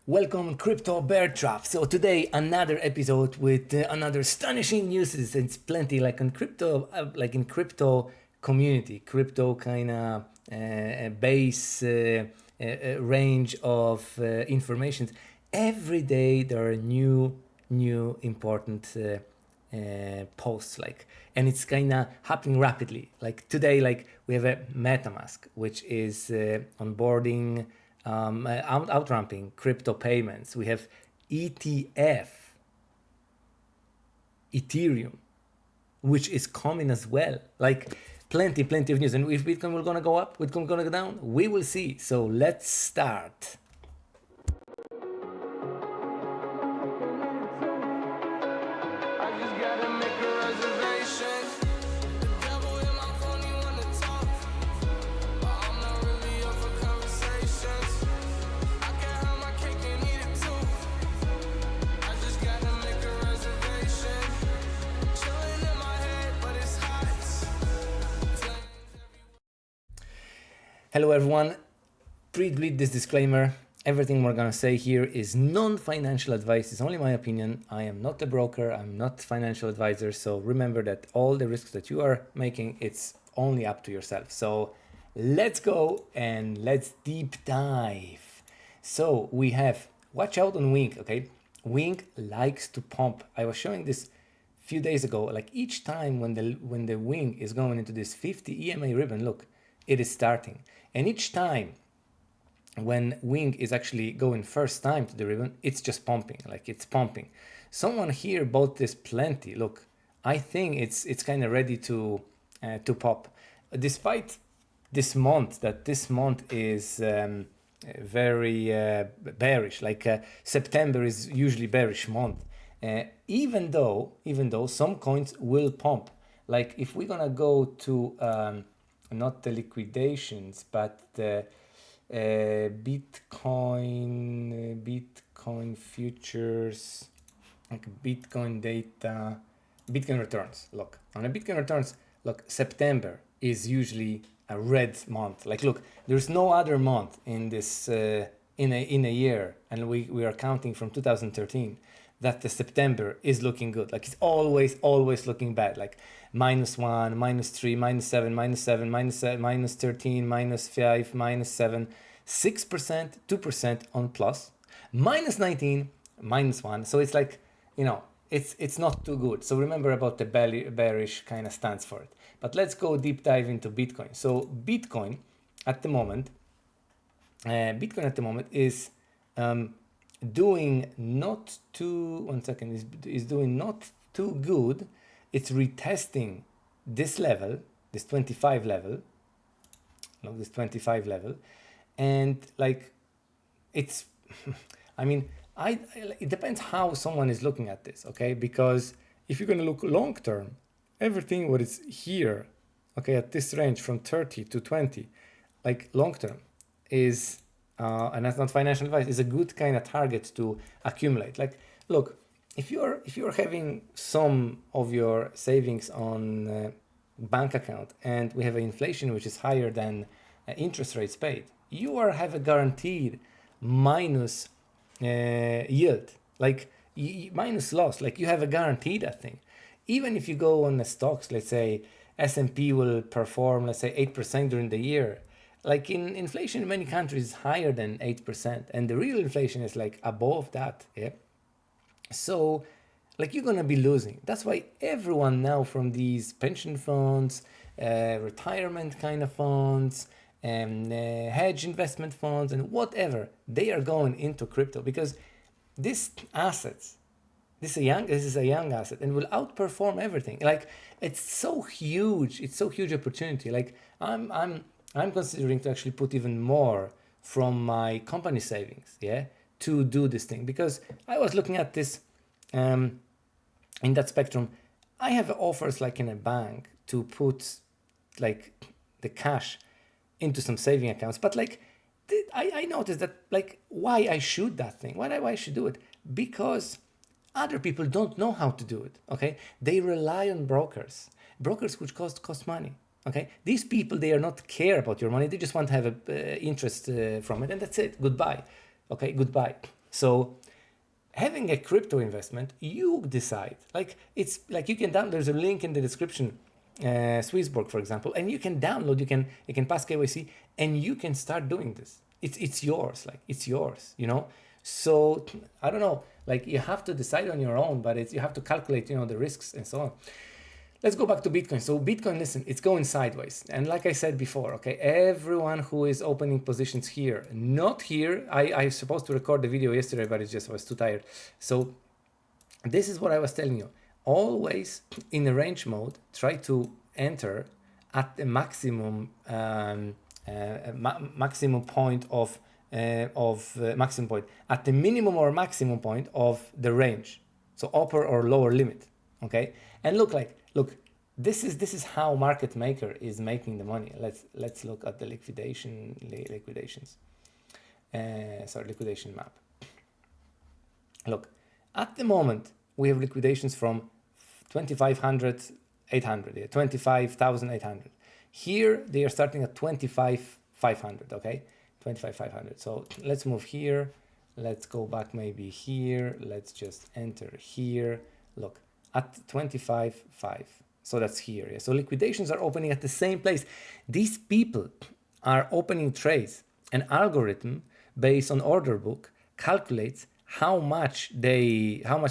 Welcome Crypto Bear Trap. So today another episode with another astonishing news. It's plenty like in crypto, community, crypto kind of base range of information. Every day there are new important posts and it's kind of happening rapidly. Like today, we have a MetaMask, which is onboarding. Outramping crypto payments. We have ETF, Ethereum, which is coming as well. Like plenty of news. And if Bitcoin will gonna go up, Bitcoin gonna go down, we will see. So let's start. Hello everyone, read this disclaimer. Everything we're gonna say here is non-financial advice. It's only my opinion. I am not a broker, I'm not a financial advisor. So remember that all the risks that you are making, it's only up to yourself. So let's go and let's deep dive. So we have, watch out on Wink, okay? Wink likes to pump. I was showing this a few days ago, like each time when the Wink is going into this 50 EMA ribbon, look, it is starting. And each time when Wing is actually going first time to the ribbon, it's just pumping, like it's pumping. Someone here bought this plenty. Look, I think it's kind of ready to pop. Despite this month is very bearish, like September is usually bearish month. Even though some coins will pump. Like if we're gonna go to not the liquidations, but the Bitcoin futures, like Bitcoin data, Bitcoin returns. Look, on the Bitcoin returns, look, September is usually a red month. Like, look, there's no other month in this in a year, and we are counting from 2013. That the September is looking good. Like it's always looking bad. Like -1, -3, -7, -7, -13, -5, -7, 6%, 2% on plus, -19, -1. So it's like, it's not too good. So remember about the bearish kind of stance for it. But let's go deep dive into Bitcoin. So Bitcoin at the moment is doing not too good. It's retesting this level, this 25 level, and like it's I mean, it depends how someone is looking at this, okay? Because if you're going to look long term, everything what is here, okay, at this range from 30 to 20, like long term is and that's not financial advice, is a good kind of target to accumulate. Like, look, if you're having some of your savings on bank account and we have an inflation which is higher than interest rates paid, you have a guaranteed minus yield, like minus loss, like you have a guaranteed that thing. Even if you go on the stocks, let's say S&P will perform, let's say 8% during the year. Like in inflation in many countries is higher than 8%, and the real inflation is like above that, yeah? So like you're gonna be losing. That's why everyone now from these pension funds, retirement kind of funds, and hedge investment funds and whatever, they are going into crypto because this is a young asset and will outperform everything. Like it's so huge opportunity. Like I'm considering to actually put even more from my company savings, yeah, to do this thing, because I was looking at this in that spectrum. I have offers like in a bank to put like the cash into some saving accounts, but like I noticed that like why I should that thing, why I should do it, because other people don't know how to do it, okay? They rely on brokers which cost money. Okay, these people, they are not care about your money. They just want to have a interest from it, and that's it. Goodbye. Okay, goodbye. So having a crypto investment, you decide. Like it's like you can download. There's a link in the description, Swissborg, for example, and you can download. You can pass KYC, and you can start doing this. It's yours. Like it's yours. You know. So I don't know. Like you have to decide on your own, but you have to calculate. You know, the risks and so on. Let's go back to Bitcoin. So Bitcoin, listen, it's going sideways. And like I said before, okay, everyone who is opening positions here, not here. I was supposed to record the video yesterday, but I was too tired. So this is what I was telling you. Always in a range mode, try to enter at the maximum maximum point of maximum point, at the minimum or maximum point of the range. So upper or lower limit. Okay, and look, this is how market maker is making the money. Let's look at the liquidation map. Look, at the moment we have liquidations from 2,500, 800, yeah, 25,800. Here they are starting at 25,500. Okay, 25,500. So let's move here. Let's go back maybe here. Let's just enter here. Look. At 25.5, so that's here. Yeah. So liquidations are opening at the same place. These people are opening trades. An algorithm based on order book calculates how much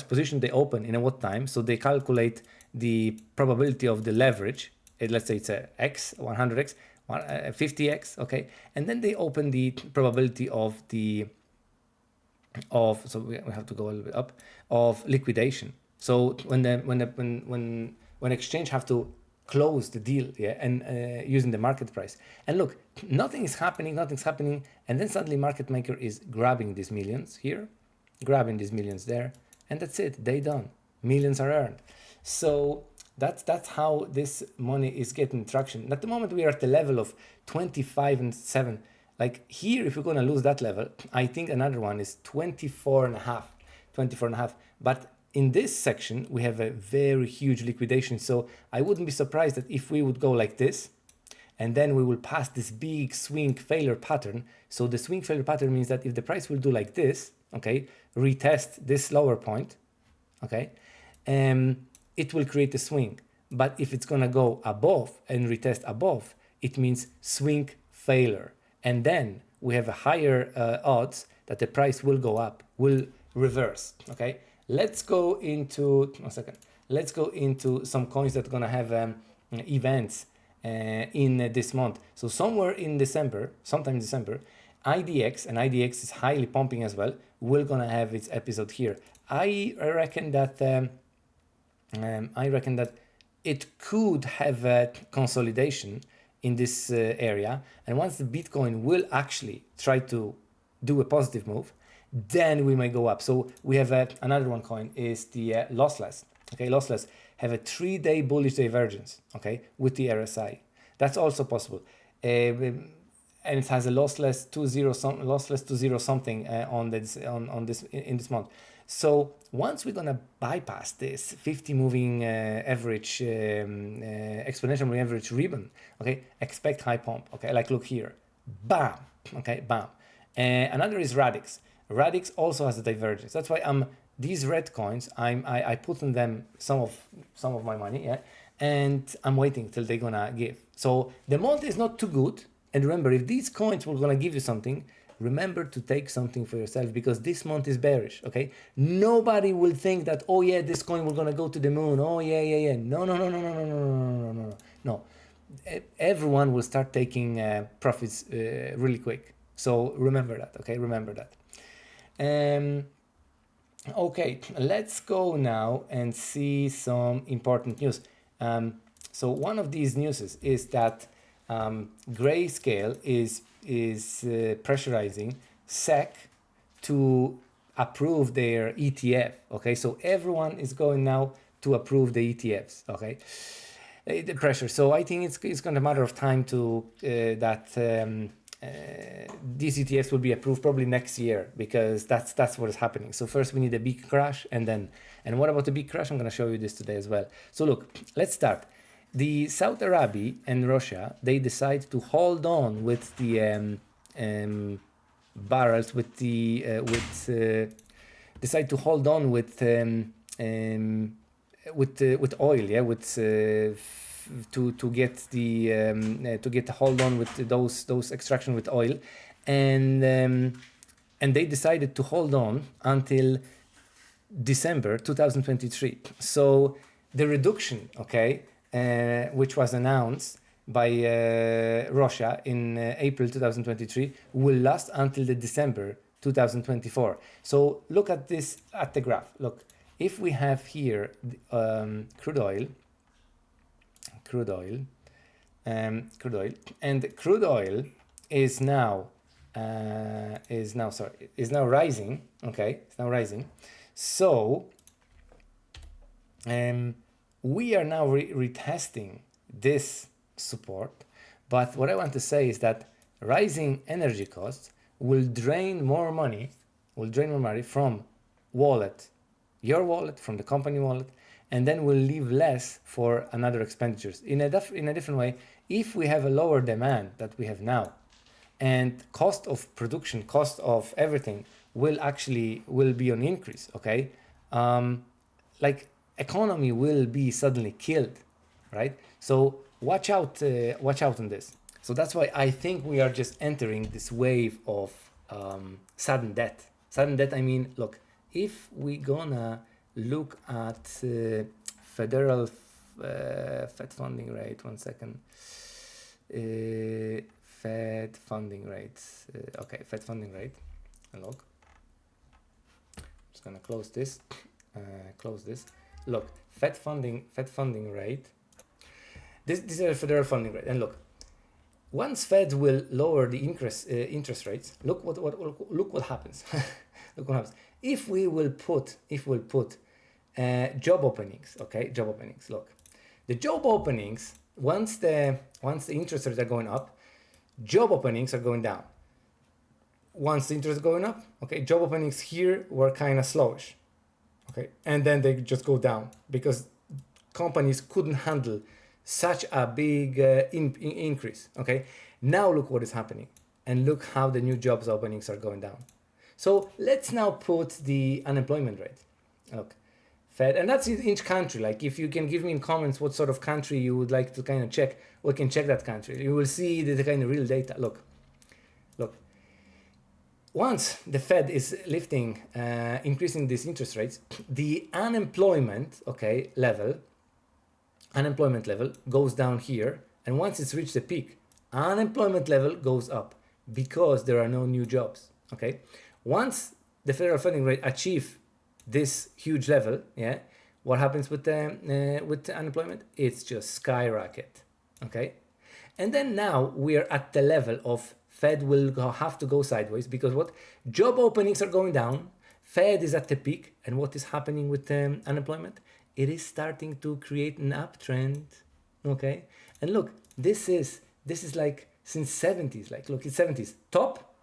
position they open in what time. So they calculate the probability of the leverage. Let's say it's a X, 100x, 50x, okay, and then they open the probability of so we have to go a little bit up of liquidation. So when exchange have to close the deal, yeah, and using the market price, and look, nothing's happening, and then suddenly market maker is grabbing these millions here, grabbing these millions there, and that's it. They done. Millions are earned. So that's how this money is getting traction. At the moment we are at the level of 25 and 7. Like here, if we're gonna lose that level, I think another one is 24 and a half. But in this section, we have a very huge liquidation. So I wouldn't be surprised that if we would go like this, and then we will pass this big swing failure pattern. So the swing failure pattern means that if the price will do like this, okay, retest this lower point, okay, it will create a swing. But if it's gonna go above and retest above, it means swing failure. And then we have a higher odds that the price will go up, will reverse, okay? Let's go into, let's go into some coins that are gonna have events in this month. So somewhere in December, sometime in December, IDEX, and IDEX is highly pumping as well, we're gonna have its episode here. I reckon that it could have a consolidation in this area, and once the Bitcoin will actually try to do a positive move, then we may go up. So we have another one coin is the lossless. Okay, lossless have a 3-day bullish divergence. Okay, with the RSI, that's also possible, and it has a lossless to zero something on this in this month. So once we're gonna bypass this 50 moving average exponential moving average ribbon, okay, expect high pump. Okay, like look here, bam. Okay, bam. Another is Radix. Radix also has a divergence. That's why these red coins I put in them some of my money, yeah, and I'm waiting till they're gonna give. So the month is not too good, and remember, if these coins were gonna give you something, remember to take something for yourself, because this month is bearish. Okay, nobody will think that, oh yeah, this coin will gonna go to the moon. Oh yeah. No. Everyone will start taking profits really quick. So remember that. Okay, remember that. Okay, let's go now and see some important news. So one of these news is that Grayscale is pressurizing SEC to approve their ETF. Okay, so everyone is going now to approve the ETFs. Okay, the pressure. So I think it's going to be a matter of time to these ETFs will be approved probably next year, because that's what is happening. So first we need a big crash, and what about the big crash? I'm going to show you this today as well. So look, let's start. The Saudi Arabia and Russia, they decide to hold on with the barrels with the decide to hold on with oil, yeah, to get the hold on with those extraction with oil, and they decided to hold on until December 2023. So the reduction, okay, which was announced by Russia in April 2023, will last until the December 2024. So look at this, at the graph. Look, if we have here crude oil, and crude oil is now rising. Okay, it's now rising. So we are now retesting this support. But what I want to say is that rising energy costs will drain more money from wallet, your wallet, from the company wallet, and then will leave less for another expenditures. In a different way, if we have a lower demand that we have now, and cost of production, cost of everything will be on increase, okay? Like economy will be suddenly killed, right? So watch out on this. So that's why I think we are just entering this wave of sudden death. Sudden death, I mean, look, if we gonna look at federal Fed funding rate, 1 second. Fed funding rates. Okay, Fed funding rate. And look, just gonna close this. Look, Fed funding rate. This is a federal funding rate, and look, once Fed will lower the interest rates, look what happens. Look what happens. If we will put job openings, okay, job openings. Look, the job openings, once the interest rates are going up, job openings are going down. Once the interest is going up, okay, job openings here were kind of slowish, okay, and then they just go down because companies couldn't handle such a big increase, okay. Now look what is happening, and look how the new jobs openings are going down. So let's now put the unemployment rate. Look, Fed, and that's in each country. Like if you can give me in comments what sort of country you would like to kind of check, we can check that country. You will see the kind of real data. Look. Once the Fed is lifting, increasing these interest rates, the unemployment level goes down here, and once it's reached the peak, unemployment level goes up because there are no new jobs. Okay, once the federal funding rate achieve this huge level, yeah, what happens with the unemployment? It's just skyrocket. Okay, and then now we are at the level of Fed will have to go sideways because what? Job openings are going down, Fed is at the peak, and what is happening with unemployment? It is starting to create an uptrend, okay? And look, this is like since 70s, like look, it's 70s. Top,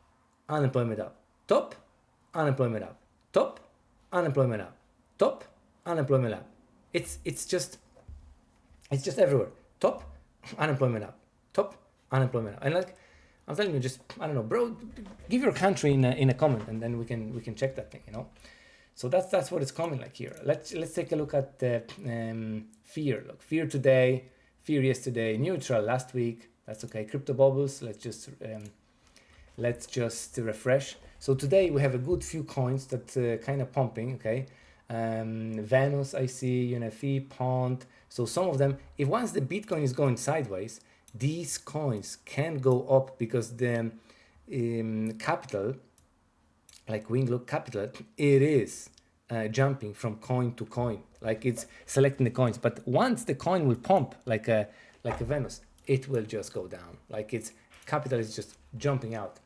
unemployment up. Top, unemployment up. Top, unemployment up. Top, unemployment up. It's just everywhere. Top, unemployment up. Top, unemployment up. And like, I'm telling you, just, I don't know, bro, give your country in a comment, and then we can check that thing, you know? So that's what it's coming like here. Let's take a look at the fear. Look, fear today, fear yesterday, neutral last week. That's okay. Crypto bubbles. Let's just refresh. So today we have a good few coins that kind of pumping. Okay, Venus, I see, UNFE, Pond. So some of them, if once the Bitcoin is going sideways, these coins can go up because the capital, like Winglook Capital, it is jumping from coin to coin, like it's selecting the coins. But once the coin will pump like a Venus, it will just go down. Like its capital is just jumping out.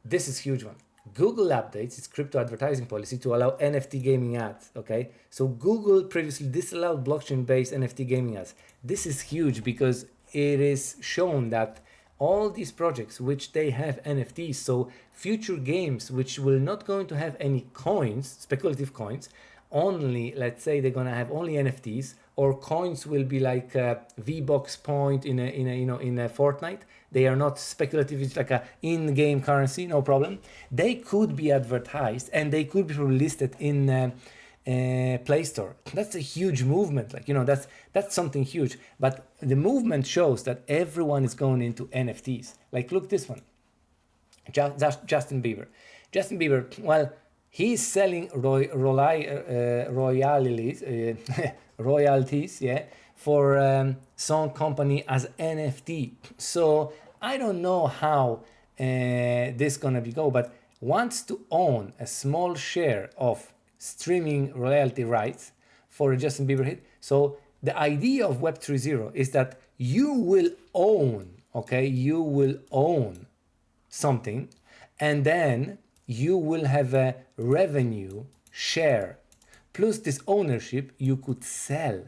This is huge one. Google updates its crypto advertising policy to allow NFT gaming ads. Okay, so Google previously disallowed blockchain-based NFT gaming ads. This is huge because it is shown that all these projects which they have NFTs, so future games which will not going to have any coins, speculative coins, only, let's say they're gonna have only NFTs, or coins will be like a V-Box point in a Fortnite. They are not speculative. It's like a in-game currency, no problem. They could be advertised and they could be listed in Play Store. That's a huge movement. Like, that's something huge. But the movement shows that everyone is going into NFTs. Like, look this one. Justin Bieber. Justin Bieber, well, he's selling royalties, yeah, for some company as NFT. So I don't know how this gonna go, but wants to own a small share of streaming royalty rights for a Justin Bieber hit. So the idea of Web 3.0 is that you will own, okay, you will own something, and then you will have a revenue share. Plus this ownership you could sell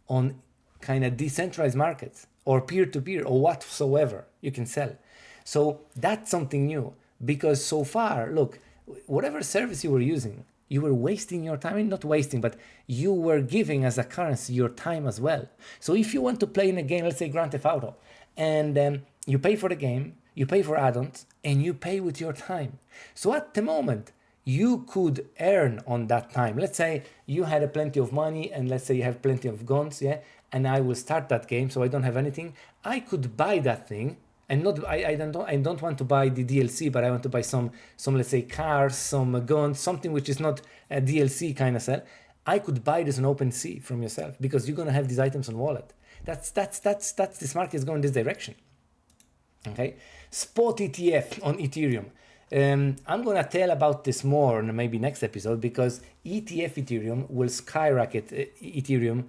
on kind of decentralized markets or peer-to-peer or whatsoever you can sell. So that's something new, because so far, look, whatever service you were using, you were wasting your time. I mean, not wasting, but you were giving as a currency your time as well. So if you want to play in a game, let's say Grand Theft Auto, and you pay for the game, you pay for add-ons, and you pay with your time. So at the moment, you could earn on that time. Let's say you had a plenty of money, and let's say you have plenty of guns, yeah, and I will start that game, so I don't have anything. I could buy that thing, and I don't want to buy the DLC, but I want to buy some let's say cars, some guns, something which is not a DLC kind of sell. I could buy this on OpenSea from yourself, because you're gonna have these items on wallet. That's this market is going this direction. Okay, spot ETF on Ethereum. I'm gonna tell about this more in maybe next episode, because ETF Ethereum will skyrocket Ethereum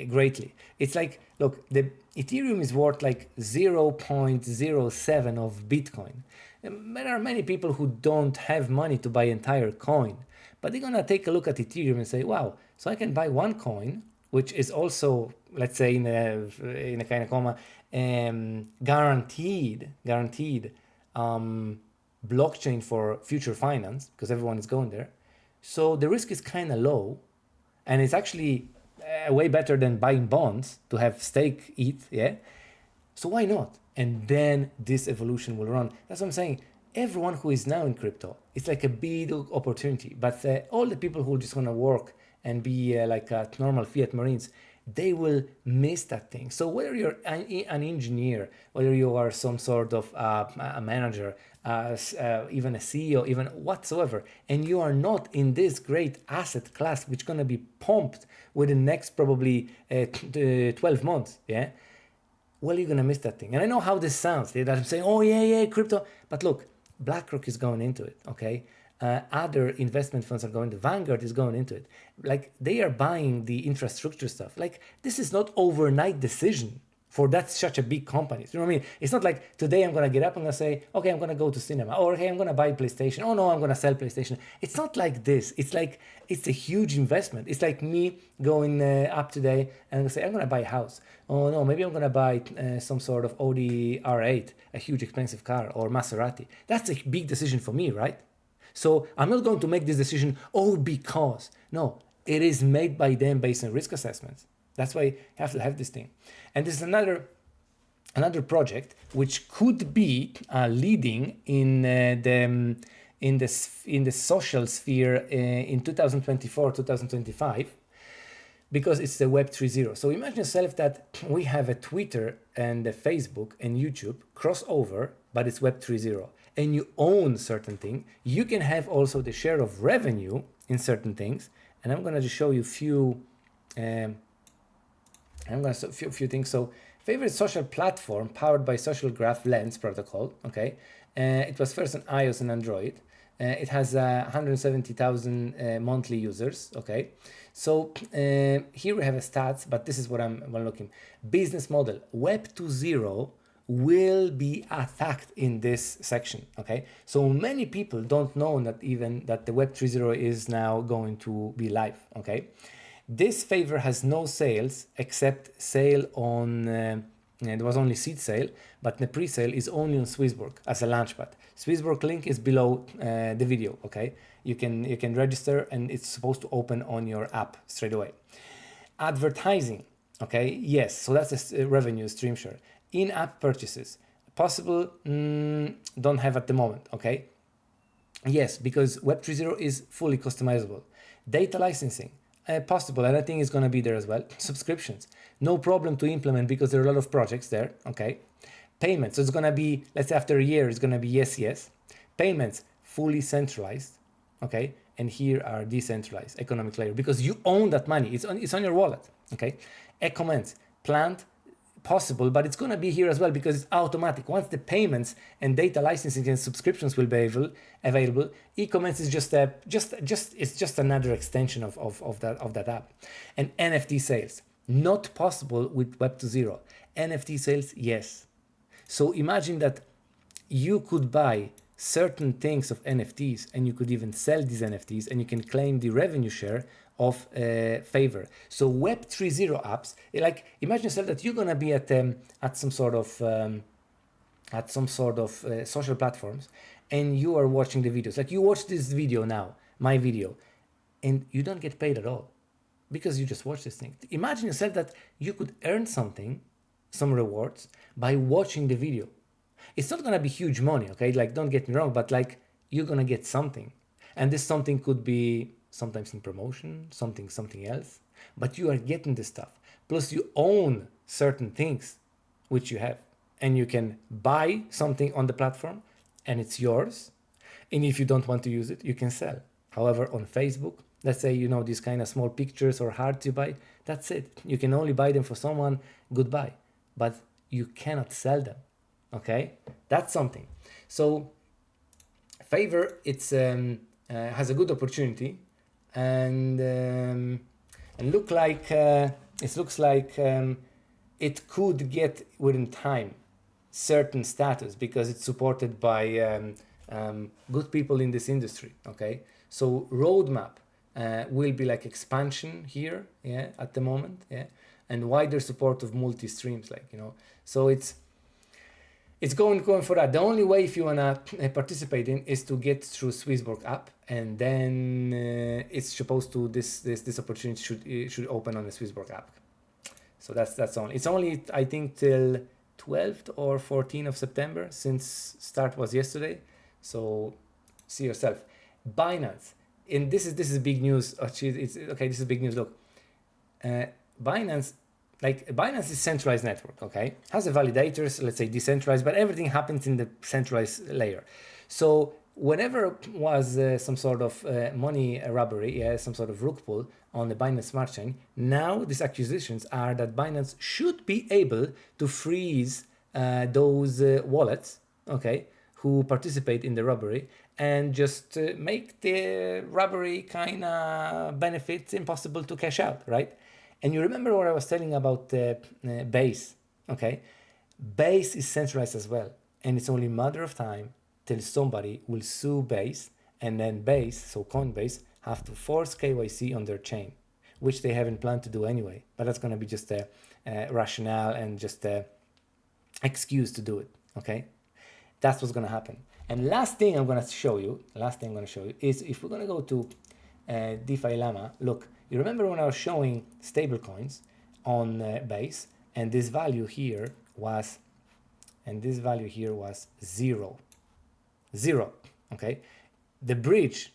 greatly. It's like, look, the Ethereum is worth like 0.07 of Bitcoin. There are many people who don't have money to buy entire coin, but they're gonna take a look at Ethereum and say, wow, so I can buy one coin, which is also, let's say in a kind of comma, guaranteed blockchain for future finance, because everyone is going there. So the risk is kind of low, and it's actually way better than buying bonds to have stake ETH, yeah? So why not? And then this evolution will run. That's what I'm saying. Everyone who is now in crypto, it's like a big opportunity. But all the people who just want to work and be like normal Fiat Marines, they will miss that thing. So whether you're an engineer, whether you are some sort of a manager, even a CEO, even whatsoever, and you are not in this great asset class, which is going to be pumped within the next probably 12 months, yeah? Well, you're going to miss that thing. And I know how this sounds, that I'm saying, oh yeah, crypto. But look, BlackRock is going into it, okay? Other investment funds are going to, Vanguard is going into it. Like, they are buying the infrastructure stuff. Like, this is not overnight decision for that such a big company. You know what I mean? It's not like today I'm going to get up and I'm going to say, okay, I'm going to go to cinema, or okay, I'm going to buy PlayStation. Oh no, I'm going to sell PlayStation. It's not like this. It's like, it's a huge investment. It's like me going up today and I'm going to say, I'm going to buy a house. Oh no, maybe I'm going to buy some sort of Audi R8, a huge expensive car, or Maserati. That's a big decision for me, right? So I'm not going to make this decision, because. No, it is made by them based on risk assessments. That's why you have to have this thing. And this is another project which could be leading in the social sphere in 2024, 2025, because it's the Web 3.0. So imagine yourself that we have a Twitter and a Facebook and YouTube crossover, but it's Web 3.0. And you own certain thing. You can have also the share of revenue in certain things. And I'm going to just show you few things. So favorite social platform powered by social graph lens protocol. Okay. It was first on iOS and Android. It has 170,000 monthly users. Okay. So here we have a stats, but this is what I'm looking. Business model, Web 2.0 will be attacked in this section. Okay. So many people don't know that the Web 3.0 is now going to be live. Okay. This favor has no sales except sale on, there was only seed sale, but the pre-sale is only on Swissborg as a launchpad. Swissborg link is below the video, okay? You can register and it's supposed to open on your app straight away. Advertising, okay, yes, so that's a revenue stream share. In-app purchases, possible, don't have at the moment, okay? Yes, because Web 3.0 is fully customizable. Data licensing, possible, and I think it's going to be there as well. Subscriptions, no problem to implement because there are a lot of projects there, okay? Payments, so it's going to be, let's say after a year, it's going to be yes, yes. Payments, fully centralized, okay? And here are decentralized economic layer because you own that money. It's on your wallet, okay? E-commerce, planned, possible, but it's going to be here as well because it's automatic. Once the payments and data licensing and subscriptions will be available, e-commerce is just another extension of that app. And NFT sales, not possible with Web 2.0. NFT sales, yes. So imagine that you could buy certain things of NFTs and you could even sell these NFTs and you can claim the revenue share of Favor. So Web 3.0 apps, like imagine yourself that you're gonna be at some sort of social platforms and you are watching the videos. Like you watch this video now, my video, and you don't get paid at all because you just watch this thing. Imagine yourself that you could earn something, some rewards by watching the video. It's not gonna be huge money, okay? Like don't get me wrong, but like you're gonna get something. And this something could be sometimes in promotion, something else, but you are getting this stuff. Plus you own certain things which you have and you can buy something on the platform and it's yours. And if you don't want to use it, you can sell. However, on Facebook, let's say, you know, these kind of small pictures or hearts you buy, that's it. You can only buy them for someone, goodbye, but you cannot sell them. Okay, that's something. So Favor, it's has a good opportunity, and looks like it could get within time certain status because it's supported by good people in this industry. Okay, so roadmap will be like expansion here, yeah, at the moment, yeah, and wider support of multi streams, like, you know, so it's going for that. The only way if you wanna participate in is to get through Swissborg app, and then it's supposed to this opportunity should open on the Swissborg app. So that's only. It's only I think till 12th or 14th of September since start was yesterday. So see yourself. Binance, and this is big news. It's okay. This is big news. Look, Binance. Like Binance is centralized network, okay? Has a validators, let's say decentralized, but everything happens in the centralized layer. So whenever was some sort of money robbery, yeah, some sort of rug pull on the Binance Smart Chain, now these accusations are that Binance should be able to freeze those wallets, okay, who participate in the robbery and just make the robbery kind of benefits impossible to cash out, right? And you remember what I was telling about Base, okay? Base is centralized as well. And it's only a matter of time till somebody will sue Base, and then Base, so Coinbase, have to force KYC on their chain, which they haven't planned to do anyway. But that's going to be just a rationale and just a excuse to do it, okay? That's what's going to happen. And last thing I'm going to show you is if we're going to go to DeFi Llama, look, you remember when I was showing stablecoins on Base, and this value here was, zero, okay? The bridge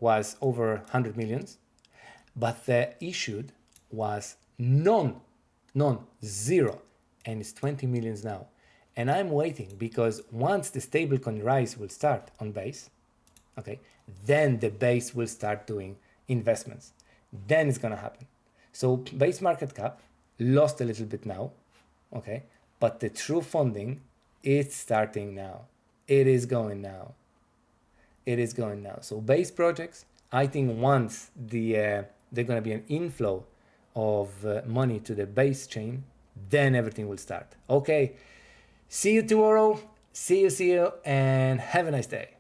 was over 100 millions, but the issued was zero, and it's 20 millions now. And I'm waiting because once the stablecoin rise will start on Base, okay, then the Base will start doing investments. Then it's gonna happen. So Base market cap lost a little bit now, okay, but the true funding is starting now. It is going now. So Base projects, I think once they're gonna be an inflow of money to the Base chain, then everything will start. Okay, see you tomorrow. See you, and have a nice day.